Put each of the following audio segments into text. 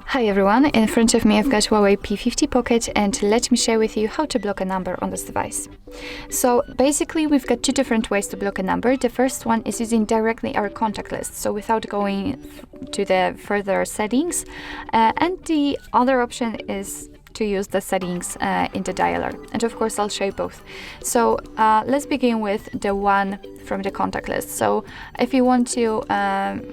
Hi everyone, in front of me I've got HUAWEI P50 Pocket, and let me share with you how to block a number on this device. So basically we've got two different ways to block a number. The first one is using directly our contact list, so without going to the further settings, and the other option is to use the settings in the dialer, and of course I'll show you both. So let's begin with the one from the contact list. So if you want to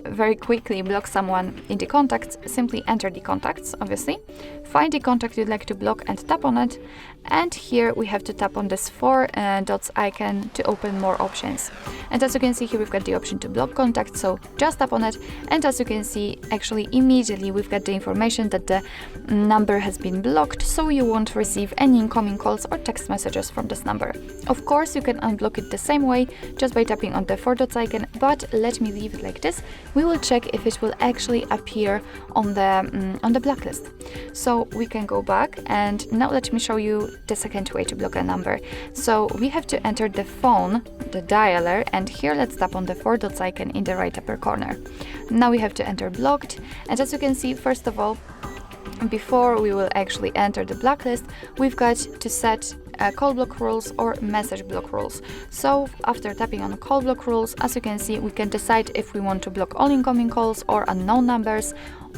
very quickly block someone in the contacts, simply enter the contacts, obviously, find the contact you'd like to block and tap on it, and here we have to tap on this four dots icon to open more options. And as you can see here, we've got the option to block contact, so just tap on it, and as you can see, actually immediately we've got the information that the number has been blocked, so you won't receive any incoming calls or text messages from this number. Of course, you can unblock it the same way, just by tapping on the four dots icon, but let me leave it like this. We will check if it will actually appear on the blacklist. So we can go back, and now let me show you the second way to block a number. So we have to enter the phone, the dialer, and here let's tap on the four dots icon in the right upper corner. Now we have to enter blocked, and as you can see, first of all, before we will actually enter the blacklist, we've got to set call block rules or message block rules. So after tapping on call block rules, as you can see, we can decide if we want to block all incoming calls or unknown numbers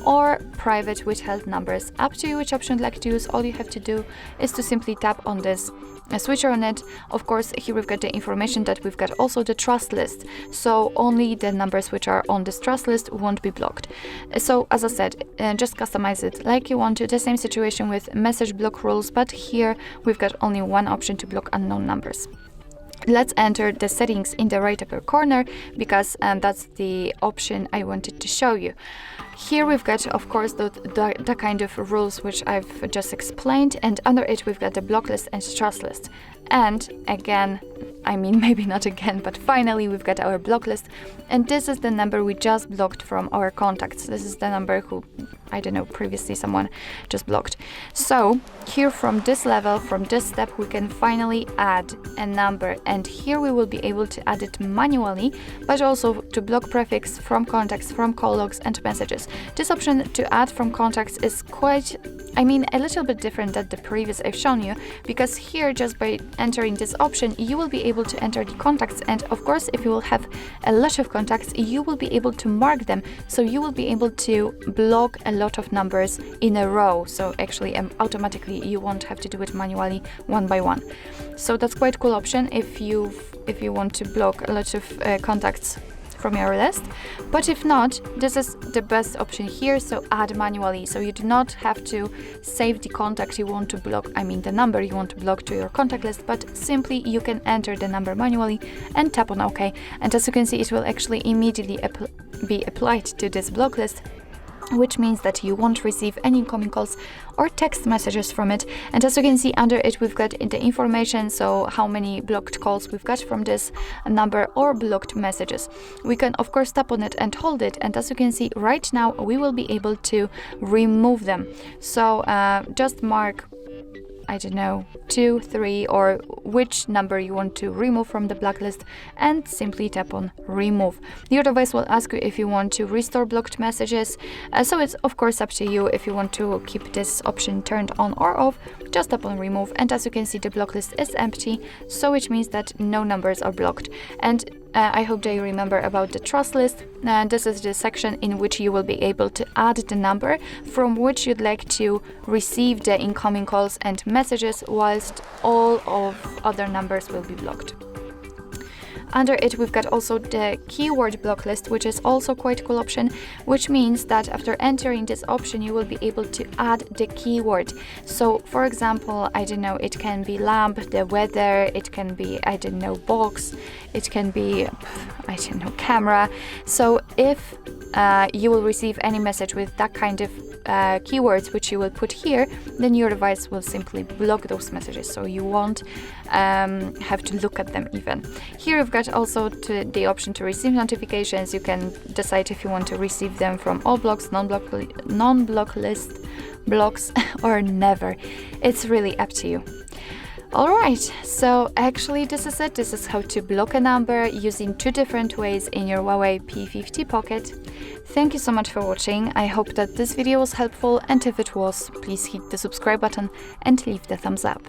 or private withheld numbers. Up to you which option you'd like to use. All you have to do is to simply tap on this switcher on it. Of course, here we've got the information that we've got also the trust list, so only the numbers which are on this trust list won't be blocked. So as I said, just customize it like you want to. The same situation with message block rules, but here we've got only one option to block unknown numbers. Let's enter the settings in the right upper corner, because that's the option I wanted to show you. Here we've got, of course, the kind of rules which I've just explained, and under it we've got the block list and trust list. And again, I mean maybe not again, but finally we've got our block list, and this is the number we just blocked from our contacts. This is the number who, I don't know, previously someone just blocked. So here from this level, from this step, we can finally add a number, and here we will be able to add it manually, but also to block prefix from contacts, from call logs and messages. This option to add from contacts is quite, I mean, a little bit different than the previous I've shown you, because here just by entering this option, you will be able to enter the contacts, and of course, if you will have a lot of contacts, you will be able to mark them, so you will be able to block a lot of numbers in a row. So actually automatically you won't have to do it manually one by one. So that's quite a cool option if you want to block a lot of contacts from your list. But if not, this is the best option here, so add manually, so you do not have to save the contact you want to block, I mean the number you want to block, to your contact list, but simply you can enter the number manually and tap on OK, and as you can see, it will actually immediately be applied to this block list, which means that you won't receive any incoming calls or text messages from it. And as you can see, under it we've got the information, so how many blocked calls we've got from this number or blocked messages. We can of course tap on it and hold it, and as you can see right now, we will be able to remove them. So just mark, I don't know, 2, 3, or which number you want to remove from the blacklist, and simply tap on remove. Your device will ask you if you want to restore blocked messages, so it's of course up to you if you want to keep this option turned on or off. Just tap on remove, and as you can see, the block list is empty, so which means that no numbers are blocked. And I hope that you remember about the trust list. This is the section in which you will be able to add the number from which you'd like to receive the incoming calls and messages, whilst all of other numbers will be blocked. Under it, we've got also the keyword block list, which is also quite a cool option, which means that after entering this option, you will be able to add the keyword. So, for example, I don't know, it can be lamp, the weather, it can be, I don't know, box, it can be, I don't know, camera. So if you will receive any message with that kind of keywords which you will put here, then your device will simply block those messages, so you won't have to look at them even. Here you've got also the option to receive notifications. You can decide if you want to receive them from all blocks, non-block list blocks, or never. It's really up to you. Alright, so actually this is it. This is how to block a number using 2 different ways in your HUAWEI P50 Pocket. Thank you so much for watching. I hope that this video was helpful, and if it was, please hit the subscribe button and leave the thumbs up.